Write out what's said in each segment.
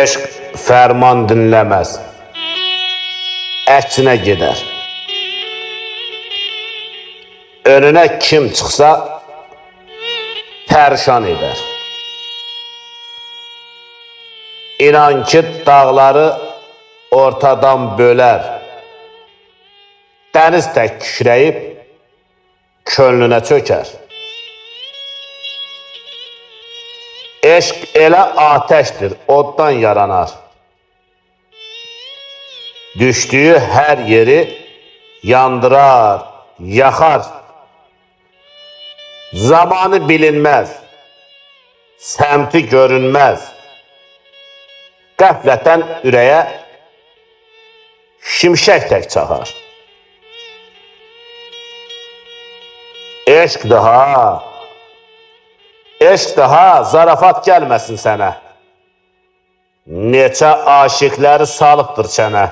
Eşq fərman dinləməz, əksinə gedər. Önünə kim çıxsa, pərişan edər. İnan ki, dağları ortadan bölər. Dəniz tək kükrəyib, könlünə çökər. Eşq elə ateşdir, oddan yaranar. Düşdüyü hər yeri yandırar, yaxar. Zamanı bilinməz, səmti görünməz. Qəflətən ürəyə şimşək tək çaxar. Eşq daha, eşq daha, zarafat gəlməsin sənə. Neçə aşiqləri salıbdır çənə.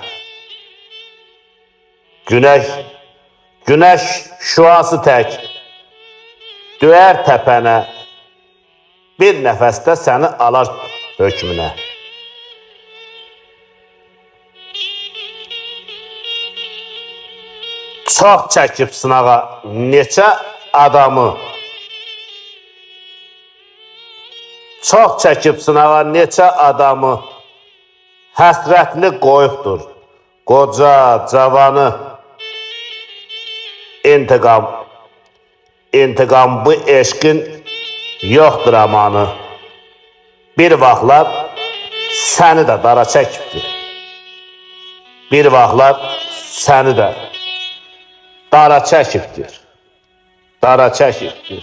Günəş şüası tək döyər təpənə. Bir nəfəsdə səni alar hökmünə. Çox çəkib sınağa neçə adamı. Çox çəkib sınağa neçə adamı. Həsrətli qoyubdur qoca, cavanı. İntiqam bu eşqin yoxdur amanı. Bir vaxtlar səni də dara çəkibdir. Bir vaxtlar səni də dara çəkibdir. Dara çəkibdir.